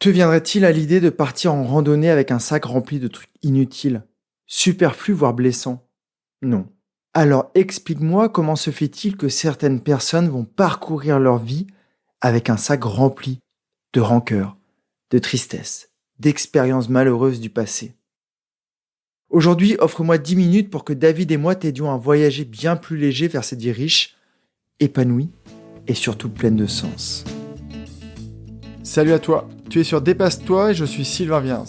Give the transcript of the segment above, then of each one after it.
Te viendrait-il à l'idée de partir en randonnée avec un sac rempli de trucs inutiles, superflus voire blessants? Non. Alors explique-moi comment se fait-il que certaines personnes vont parcourir leur vie avec un sac rempli de rancœur, de tristesse, d'expériences malheureuses du passé. Aujourd'hui, offre-moi 10 minutes pour que David et moi t'aidions à voyager bien plus léger vers cette vie riche, épanouie et surtout pleine de sens. Salut à toi, tu es sur Dépasse-toi et je suis Sylvain Viens.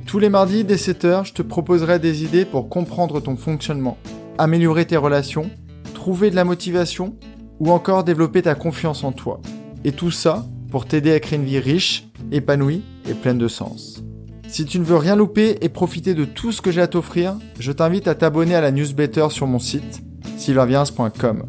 Tous les mardis dès 7h, je te proposerai des idées pour comprendre ton fonctionnement, améliorer tes relations, trouver de la motivation ou encore développer ta confiance en toi. Et tout ça pour t'aider à créer une vie riche, épanouie et pleine de sens. Si tu ne veux rien louper et profiter de tout ce que j'ai à t'offrir, je t'invite à t'abonner à la newsletter sur mon site, sylvainviens.com.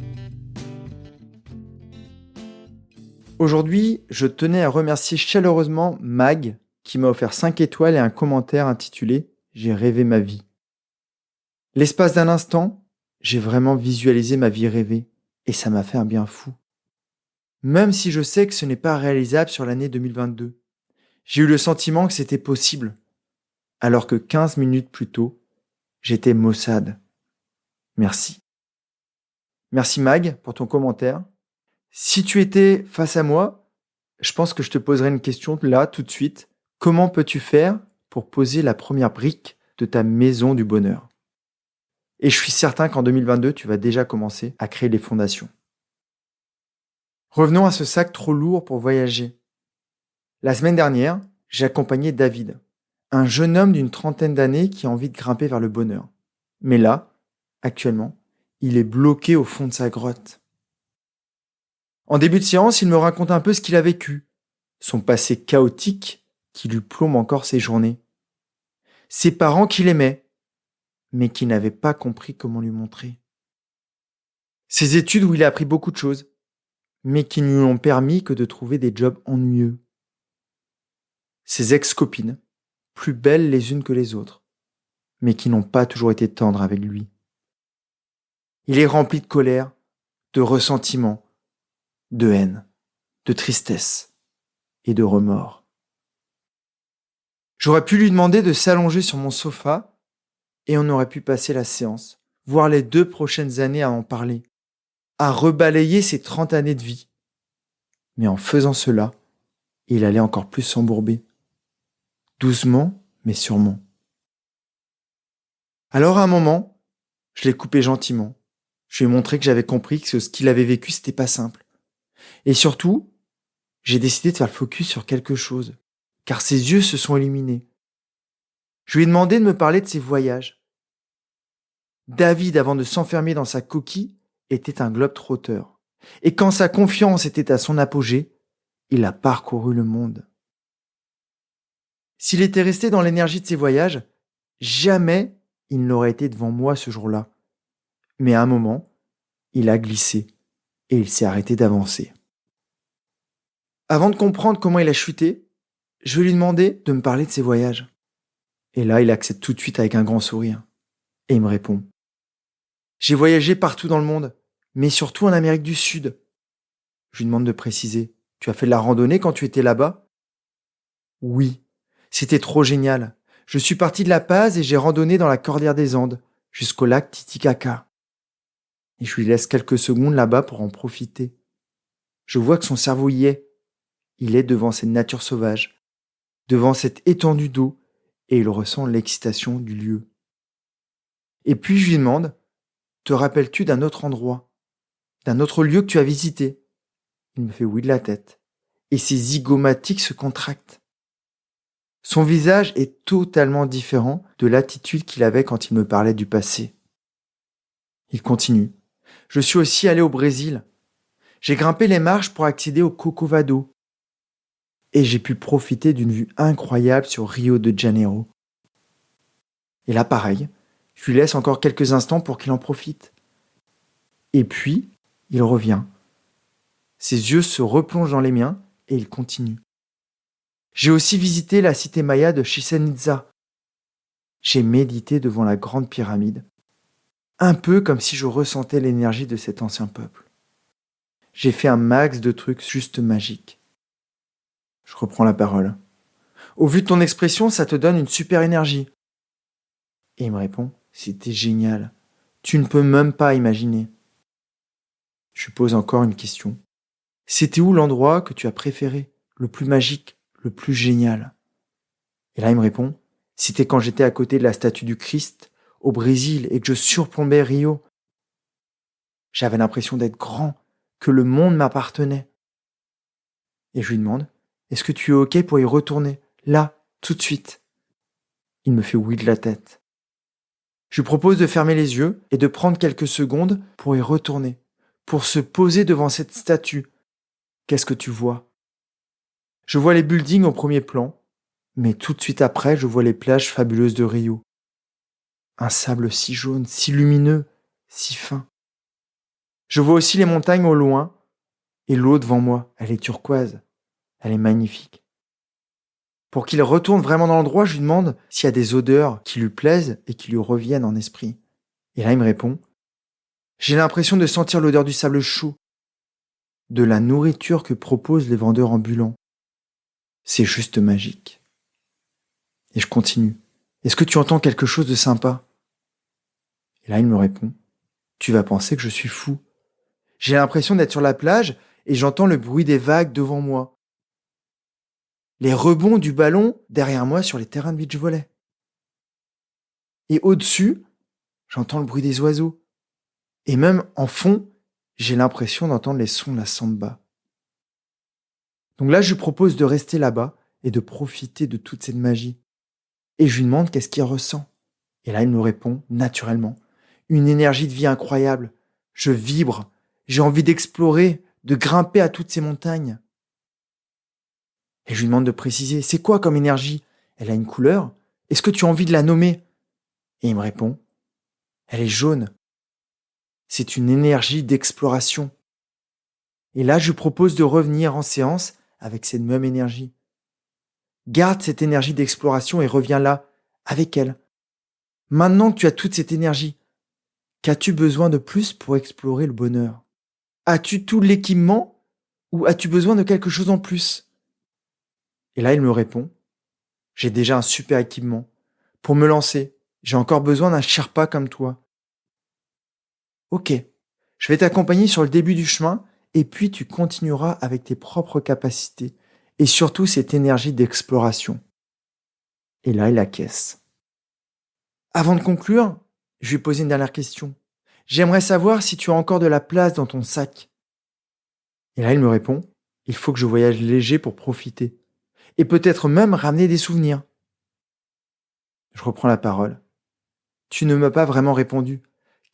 Aujourd'hui, je tenais à remercier chaleureusement Mag qui m'a offert 5 étoiles et un commentaire intitulé « J'ai rêvé ma vie ». L'espace d'un instant, j'ai vraiment visualisé ma vie rêvée et ça m'a fait un bien fou. Même si je sais que ce n'est pas réalisable sur l'année 2022. J'ai eu le sentiment que c'était possible, alors que 15 minutes plus tôt, j'étais maussade. Merci. Merci Mag pour ton commentaire. Si tu étais face à moi, je pense que je te poserais une question là, tout de suite. Comment peux-tu faire pour poser la première brique de ta maison du bonheur? Et je suis certain qu'en 2022, tu vas déjà commencer à créer les fondations. Revenons à ce sac trop lourd pour voyager. La semaine dernière, j'ai accompagné David, un jeune homme d'une trentaine d'années qui a envie de grimper vers le bonheur. Mais là, actuellement, il est bloqué au fond de sa grotte. En début de séance, il me raconte un peu ce qu'il a vécu, son passé chaotique qui lui plombe encore ses journées, ses parents qu'il aimait, mais qui n'avaient pas compris comment lui montrer, ses études où il a appris beaucoup de choses, mais qui ne lui ont permis que de trouver des jobs ennuyeux, ses ex-copines, plus belles les unes que les autres, mais qui n'ont pas toujours été tendres avec lui. Il est rempli de colère, de ressentiment, de haine, de tristesse et de remords. J'aurais pu lui demander de s'allonger sur mon sofa et on aurait pu passer la séance, voire les 2 prochaines années à en parler, à rebalayer ses 30 années de vie. Mais en faisant cela, il allait encore plus s'embourber. Doucement, mais sûrement. Alors à un moment, je l'ai coupé gentiment. Je lui ai montré que j'avais compris que ce qu'il avait vécu, c'était pas simple. Et surtout, j'ai décidé de faire le focus sur quelque chose, car ses yeux se sont illuminés. Je lui ai demandé de me parler de ses voyages. David, avant de s'enfermer dans sa coquille, était un globe-trotteur. Et quand sa confiance était à son apogée, il a parcouru le monde. S'il était resté dans l'énergie de ses voyages, jamais il n'aurait été devant moi ce jour-là. Mais à un moment, il a glissé et il s'est arrêté d'avancer. Avant de comprendre comment il a chuté, je lui ai demandé de me parler de ses voyages. Et là, il accepte tout de suite avec un grand sourire. Et il me répond. J'ai voyagé partout dans le monde, mais surtout en Amérique du Sud. Je lui demande de préciser. Tu as fait de la randonnée quand tu étais là-bas? Oui, c'était trop génial. Je suis parti de La Paz et j'ai randonné dans la cordillère des Andes, jusqu'au lac Titicaca. Et je lui laisse quelques secondes là-bas pour en profiter. Je vois que son cerveau y est. Il est devant cette nature sauvage, devant cette étendue d'eau, et il ressent l'excitation du lieu. Et puis je lui demande, te rappelles-tu d'un autre endroit, d'un autre lieu que tu as visité? Il me fait oui de la tête, et ses zygomatiques se contractent. Son visage est totalement différent de l'attitude qu'il avait quand il me parlait du passé. Il continue. Je suis aussi allé au Brésil. J'ai grimpé les marches pour accéder au Corcovado. Et j'ai pu profiter d'une vue incroyable sur Rio de Janeiro. Et là, pareil, je lui laisse encore quelques instants pour qu'il en profite. Et puis, il revient. Ses yeux se replongent dans les miens et il continue. J'ai aussi visité la cité maya de Chichén Itzá. J'ai médité devant la grande pyramide, un peu comme si je ressentais l'énergie de cet ancien peuple. J'ai fait un max de trucs juste magiques. Je reprends la parole. Au vu de ton expression, ça te donne une super énergie. Et il me répond, c'était génial. Tu ne peux même pas imaginer. Je lui pose encore une question. C'était où l'endroit que tu as préféré, le plus magique, le plus génial? Et là, il me répond, c'était quand j'étais à côté de la statue du Christ, au Brésil, et que je surplombais Rio. J'avais l'impression d'être grand, que le monde m'appartenait. Et je lui demande, est-ce que tu es OK pour y retourner, là, tout de suite? Il me fait oui de la tête. Je lui propose de fermer les yeux et de prendre quelques secondes pour y retourner, pour se poser devant cette statue. Qu'est-ce que tu vois? Je vois les buildings au premier plan, mais tout de suite après, je vois les plages fabuleuses de Rio. Un sable si jaune, si lumineux, si fin. Je vois aussi les montagnes au loin, et l'eau devant moi, elle est turquoise, elle est magnifique. Pour qu'il retourne vraiment dans l'endroit, je lui demande s'il y a des odeurs qui lui plaisent et qui lui reviennent en esprit. Et là, il me répond, j'ai l'impression de sentir l'odeur du sable chaud, de la nourriture que proposent les vendeurs ambulants. C'est juste magique. Et je continue. Est-ce que tu entends quelque chose de sympa? Et là, il me répond, tu vas penser que je suis fou. J'ai l'impression d'être sur la plage et j'entends le bruit des vagues devant moi. Les rebonds du ballon derrière moi sur les terrains de beach-volley. Et au-dessus, j'entends le bruit des oiseaux. Et même en fond, j'ai l'impression d'entendre les sons de la samba. Donc là, je lui propose de rester là-bas et de profiter de toute cette magie. Et je lui demande qu'est-ce qu'il ressent. Et là, il me répond, naturellement, une énergie de vie incroyable. Je vibre, j'ai envie d'explorer, de grimper à toutes ces montagnes. Et je lui demande de préciser, c'est quoi comme énergie? Elle a une couleur? Est-ce que tu as envie de la nommer? Et il me répond, elle est jaune. C'est une énergie d'exploration. Et là, je lui propose de revenir en séance avec cette même énergie. Garde cette énergie d'exploration et reviens là, avec elle. Maintenant que tu as toute cette énergie, qu'as-tu besoin de plus pour explorer le bonheur? As-tu tout l'équipement ou as-tu besoin de quelque chose en plus? Et là, il me répond, j'ai déjà un super équipement. Pour me lancer, j'ai encore besoin d'un Sherpa comme toi. Ok, je vais t'accompagner sur le début du chemin et puis tu continueras avec tes propres capacités et surtout cette énergie d'exploration. Et là, il acquiesce. Avant de conclure, je lui ai posé une dernière question. J'aimerais savoir si tu as encore de la place dans ton sac. Et là, il me répond, il faut que je voyage léger pour profiter. Et peut-être même ramener des souvenirs. Je reprends la parole. Tu ne m'as pas vraiment répondu.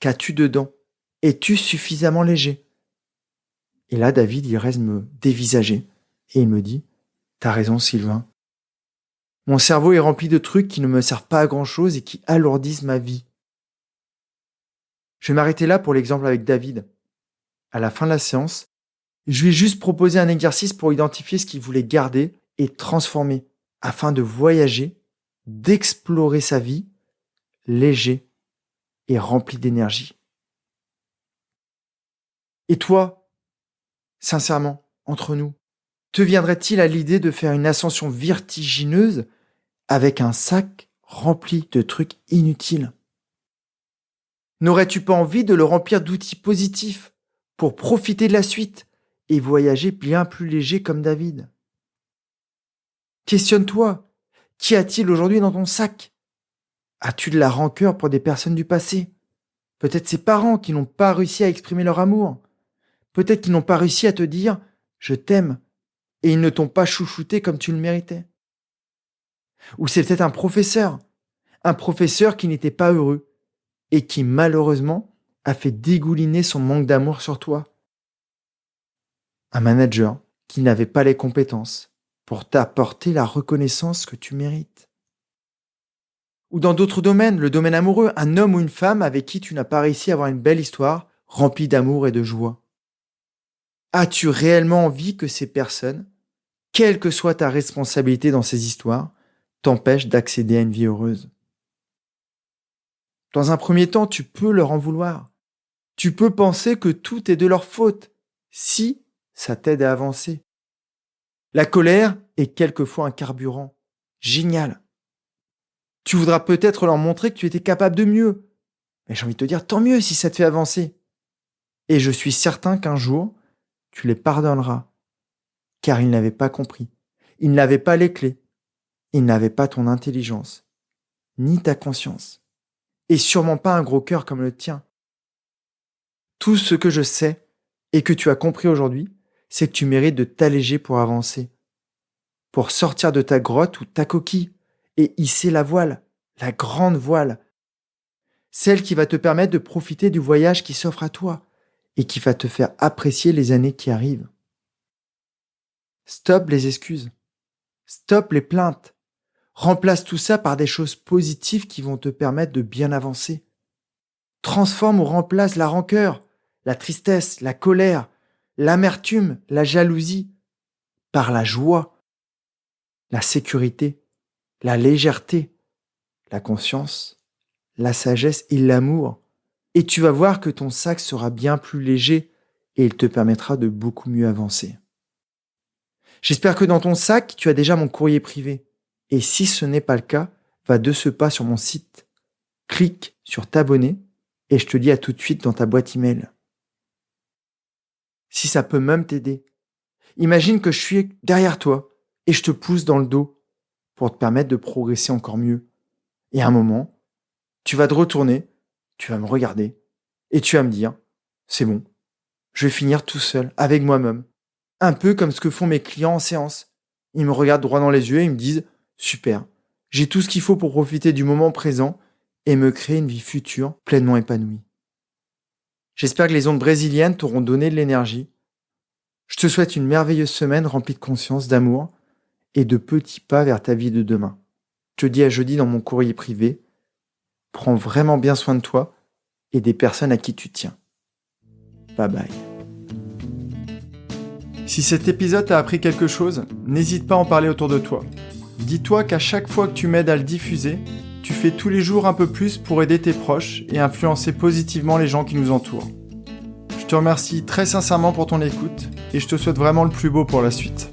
Qu'as-tu dedans? Es-tu suffisamment léger? Et là, David, il reste me dévisager. Et il me dit, t'as raison, Sylvain. Mon cerveau est rempli de trucs qui ne me servent pas à grand-chose et qui alourdissent ma vie. Je vais m'arrêter là pour l'exemple avec David. À la fin de la séance, je lui ai juste proposé un exercice pour identifier ce qu'il voulait garder et transformer, afin de voyager, d'explorer sa vie, léger et rempli d'énergie. Et toi, sincèrement, entre nous, te viendrait-il à l'idée de faire une ascension vertigineuse avec un sac rempli de trucs inutiles? N'aurais-tu pas envie de le remplir d'outils positifs pour profiter de la suite et voyager bien plus léger comme David? Questionne-toi, qu'y a-t-il aujourd'hui dans ton sac? As-tu de la rancœur pour des personnes du passé? Peut-être ces parents qui n'ont pas réussi à exprimer leur amour. Peut-être qu'ils n'ont pas réussi à te dire « je t'aime » et ils ne t'ont pas chouchouté comme tu le méritais. Ou c'est peut-être un professeur qui n'était pas heureux et qui malheureusement a fait dégouliner son manque d'amour sur toi. Un manager qui n'avait pas les compétences pour t'apporter la reconnaissance que tu mérites. Ou dans d'autres domaines, le domaine amoureux, un homme ou une femme avec qui tu n'as pas réussi à avoir une belle histoire remplie d'amour et de joie. As-tu réellement envie que ces personnes, quelle que soit ta responsabilité dans ces histoires, t'empêchent d'accéder à une vie heureuse? Dans un premier temps, tu peux leur en vouloir. Tu peux penser que tout est de leur faute, si ça t'aide à avancer. La colère est quelquefois un carburant Génial. Tu voudras peut-être leur montrer que tu étais capable de mieux. Mais j'ai envie de te dire, tant mieux si ça te fait avancer. Et je suis certain qu'un jour, tu les pardonneras. Car ils n'avaient pas compris. Ils n'avaient pas les clés. Ils n'avaient pas ton intelligence. Ni ta conscience. Et sûrement pas un gros cœur comme le tien. Tout ce que je sais et que tu as compris aujourd'hui, c'est que tu mérites de t'alléger pour avancer. Pour sortir de ta grotte ou ta coquille et hisser la voile, la grande voile. Celle qui va te permettre de profiter du voyage qui s'offre à toi et qui va te faire apprécier les années qui arrivent. Stop les excuses. Stop les plaintes. Remplace tout ça par des choses positives qui vont te permettre de bien avancer. Transforme ou remplace la rancœur, la tristesse, la colère, l'amertume, la jalousie par la joie, la sécurité, la légèreté, la conscience, la sagesse et l'amour. Et tu vas voir que ton sac sera bien plus léger et il te permettra de beaucoup mieux avancer. J'espère que dans ton sac, tu as déjà mon courrier privé. Et si ce n'est pas le cas, va de ce pas sur mon site. Clique sur t'abonner et je te dis à tout de suite dans ta boîte email. Si ça peut même t'aider, imagine que je suis derrière toi et je te pousse dans le dos pour te permettre de progresser encore mieux. Et à un moment, tu vas te retourner, tu vas me regarder et tu vas me dire, c'est bon, je vais finir tout seul, avec moi-même. Un peu comme ce que font mes clients en séance. Ils me regardent droit dans les yeux et ils me disent, super, j'ai tout ce qu'il faut pour profiter du moment présent et me créer une vie future pleinement épanouie. J'espère que les ondes brésiliennes t'auront donné de l'énergie. Je te souhaite une merveilleuse semaine remplie de conscience, d'amour et de petits pas vers ta vie de demain. Je te dis à jeudi dans mon courrier privé. Prends vraiment bien soin de toi et des personnes à qui tu tiens. Bye bye. Si cet épisode t'a appris quelque chose, n'hésite pas à en parler autour de toi. Dis-toi qu'à chaque fois que tu m'aides à le diffuser, tu fais tous les jours un peu plus pour aider tes proches et influencer positivement les gens qui nous entourent. Je te remercie très sincèrement pour ton écoute et je te souhaite vraiment le plus beau pour la suite.